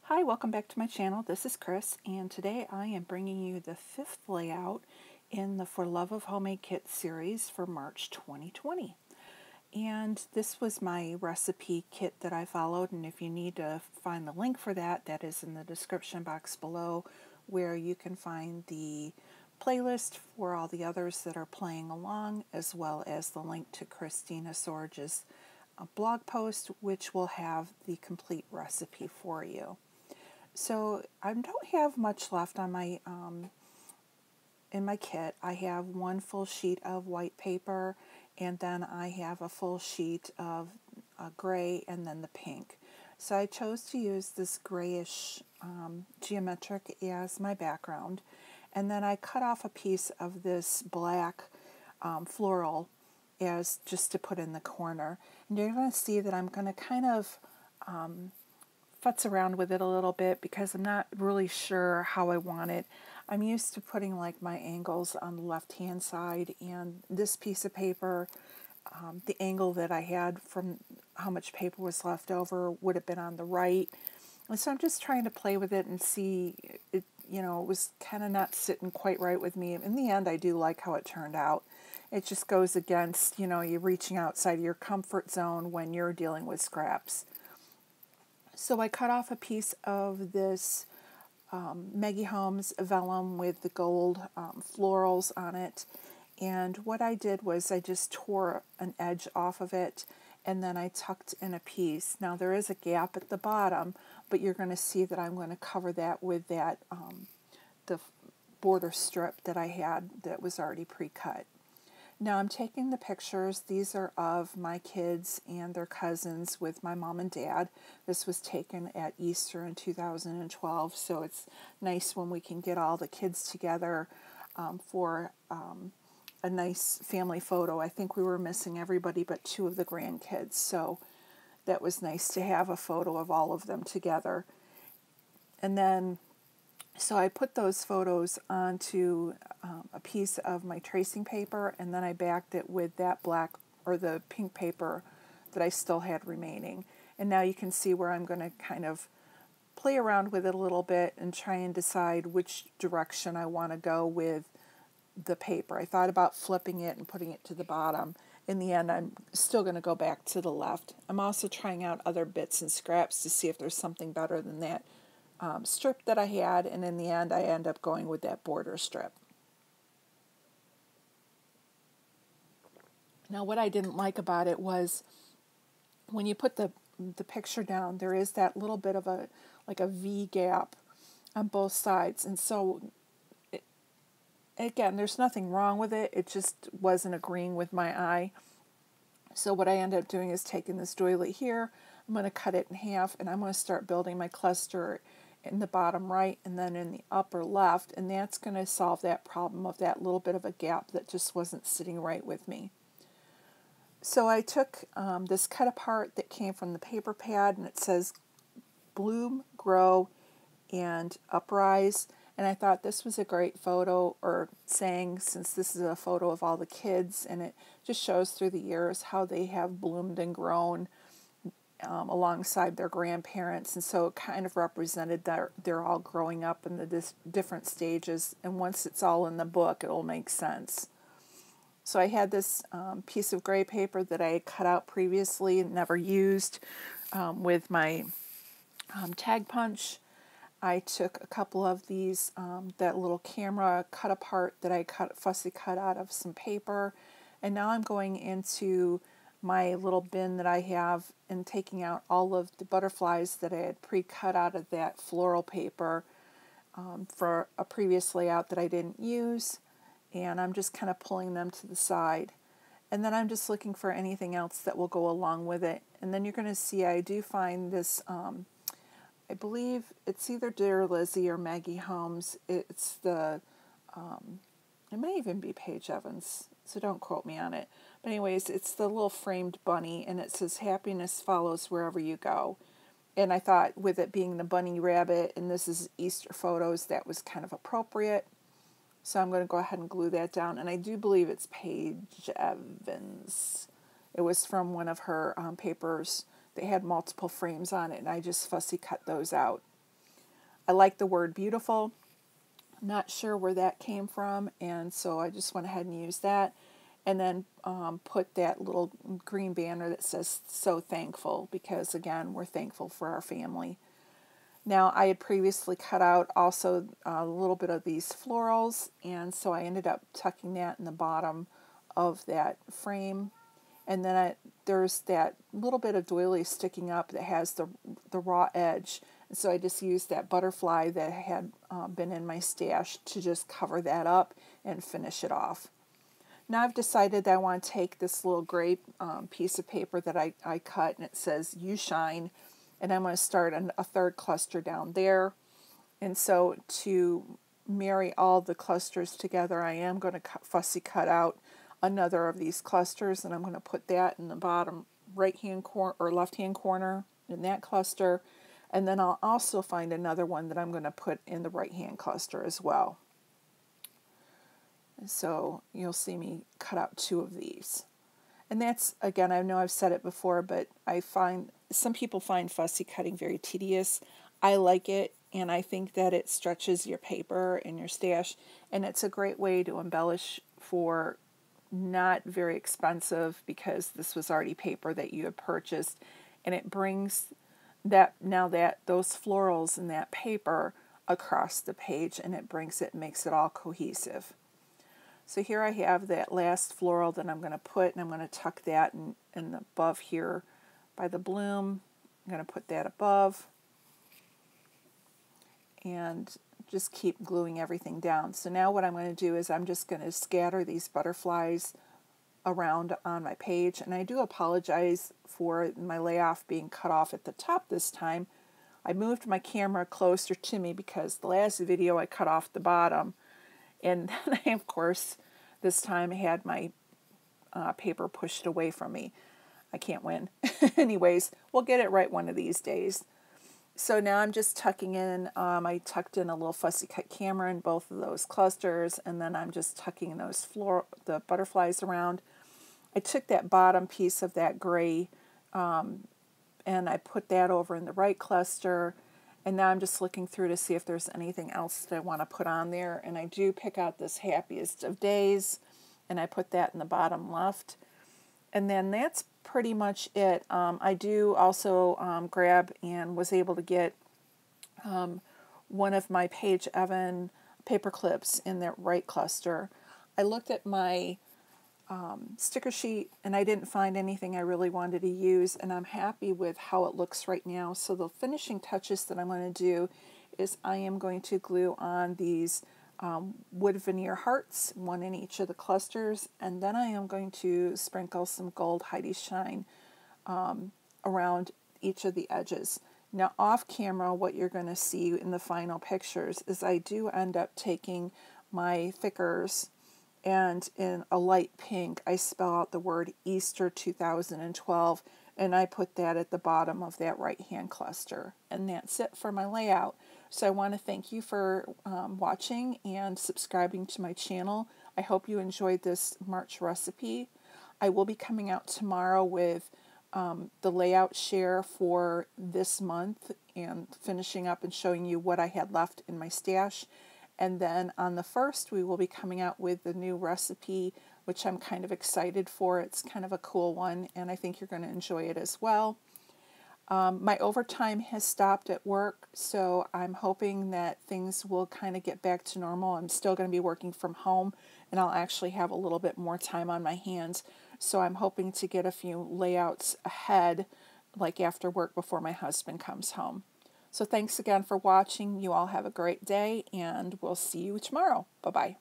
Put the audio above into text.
Hi, welcome back to my channel. This is Chris, and today I am bringing you the fifth layout in the For Love of Homemade Kit series for March 2020. And this was my recipe kit that I followed, and if you need to find the link for that, that is in the description box below, where you can find the playlist for all the others that are playing along, as well as the link to Christina Sorge's blog post, which will have the complete recipe for you. So I don't have much left on my in my kit. I have one full sheet of white paper, and then I have a full sheet of gray and then the pink. So I chose to use this grayish geometric as my background, and then I cut off a piece of this black floral as just to put in the corner. And you're going to see that I'm going to kind of futz around with it a little bit because I'm not really sure how I want it. I'm used to putting like my angles on the left hand side, and this piece of paper, the angle that I had from how much paper was left over would have been on the right. And so I'm just trying to play with it and see it, it was kind of not sitting quite right with me. In the end, I do like how it turned out. It just goes against, you reaching outside of your comfort zone when you're dealing with scraps. So I cut off a piece of this Maggie Holmes vellum with the gold florals on it. And what I did was I just tore an edge off of it, and then I tucked in a piece. Now there is a gap at the bottom, but you're going to see that I'm going to cover that with that the border strip that I had that was already pre-cut. Now I'm taking the pictures. These are of my kids and their cousins with my mom and dad. This was taken at Easter in 2012, so it's nice when we can get all the kids together for a nice family photo. I think we were missing everybody but two of the grandkids, so that was nice to have a photo of all of them together. And then so I put those photos onto a piece of my tracing paper, and then I backed it with that black or the pink paper that I still had remaining. And now you can see where I'm going to kind of play around with it a little bit and try and decide which direction I want to go with the paper. I thought about flipping it and putting it to the bottom. In the end, I'm still going to go back to the left. I'm also trying out other bits and scraps to see if there's something better than that strip that I had, and in the end I end up going with that border strip. Now what I didn't like about it was when you put the picture down, there is that little bit of a V gap on both sides, and so again, there's nothing wrong with it, it just wasn't agreeing with my eye. So what I ended up doing is taking this doily here, I'm going to cut it in half, and I'm going to start building my cluster in the bottom right and then in the upper left, and that's going to solve that problem of that little bit of a gap that just wasn't sitting right with me. So I took this cut apart that came from the paper pad, and it says bloom, grow, and uprise, and I thought this was a great photo or saying, since this is a photo of all the kids, and it just shows through the years how they have bloomed and grown alongside their grandparents, and so it kind of represented that they're all growing up in the different stages, and once it's all in the book it'll make sense. So I had this piece of gray paper that I had cut out previously and never used with my tag punch. I took a couple of these, that little camera cut apart that I fussy cut out of some paper, and now I'm going into my little bin that I have and taking out all of the butterflies that I had pre-cut out of that floral paper for a previous layout that I didn't use, and I'm just kind of pulling them to the side. And then I'm just looking for anything else that will go along with it. And then you're going to see I do find this, I believe it's either Dear Lizzie or Maggie Holmes. It's the, it may even be Paige Evans, so don't quote me on it. But anyways, it's the little framed bunny, and it says happiness follows wherever you go. And I thought with it being the bunny rabbit, and this is Easter photos, that was kind of appropriate. So I'm going to go ahead and glue that down. And I do believe it's Paige Evans. It was from one of her papers. They had multiple frames on it, and I just fussy cut those out. I like the word beautiful. Not sure where that came from, and so I just went ahead and used that. And then put that little green banner that says "So Thankful," because again, we're thankful for our family. Now, I had previously cut out also a little bit of these florals, and so I ended up tucking that in the bottom of that frame. And then there's that little bit of doily sticking up that has the raw edge. And so I just used that butterfly that had been in my stash to just cover that up and finish it off. Now I've decided that I want to take this little gray piece of paper that I cut, and it says "You Shine," and I'm going to start a third cluster down there. And so to marry all the clusters together, I am going to fussy cut out another of these clusters, and I'm going to put that in the bottom right-hand corner or left-hand corner in that cluster. And then I'll also find another one that I'm going to put in the right-hand cluster as well. So you'll see me cut out 2 of these. And that's, again, I know I've said it before, but I find some people find fussy cutting very tedious. I like it, and I think that it stretches your paper and your stash, and it's a great way to embellish for not very expensive, because this was already paper that you had purchased, and it brings those florals in that paper across the page, and makes it all cohesive. So here I have that last floral that I'm going to put, and I'm going to tuck that in above here by the bloom. I'm going to put that above and just keep gluing everything down. So now what I'm going to do is I'm just going to scatter these butterflies around on my page, and I do apologize for my layoff being cut off at the top this time. I moved my camera closer to me because the last video I cut off the bottom. And then I, of course, this time had my paper pushed away from me. I can't win. Anyways, we'll get it right one of these days. So now I'm just tucking in, I tucked in a little fussy cut camera in both of those clusters, and then I'm just tucking the butterflies around. I took that bottom piece of that gray and I put that over in the right cluster. And now I'm just looking through to see if there's anything else that I want to put on there. And I do pick out this Happiest of Days, and I put that in the bottom left. And then that's pretty much it. I do also grab and was able to get one of my Paige Evan paper clips in that right cluster. I looked at my sticker sheet, and I didn't find anything I really wanted to use, and I'm happy with how it looks right now. So the finishing touches that I'm going to do is I am going to glue on these wood veneer hearts, one in each of the clusters, and then I am going to sprinkle some gold Heidi Shine around each of the edges. Now off camera, what you're going to see in the final pictures is I do end up taking my thickers, and in a light pink, I spell out the word Easter 2012, and I put that at the bottom of that right-hand cluster. And that's it for my layout. So I want to thank you for watching and subscribing to my channel. I hope you enjoyed this March recipe. I will be coming out tomorrow with the layout share for this month and finishing up and showing you what I had left in my stash. And then on the 1st, we will be coming out with the new recipe, which I'm kind of excited for. It's kind of a cool one, and I think you're going to enjoy it as well. My overtime has stopped at work, so I'm hoping that things will kind of get back to normal. I'm still going to be working from home, and I'll actually have a little bit more time on my hands. So I'm hoping to get a few layouts ahead, like after work before my husband comes home. So thanks again for watching. You all have a great day, and we'll see you tomorrow. Bye-bye.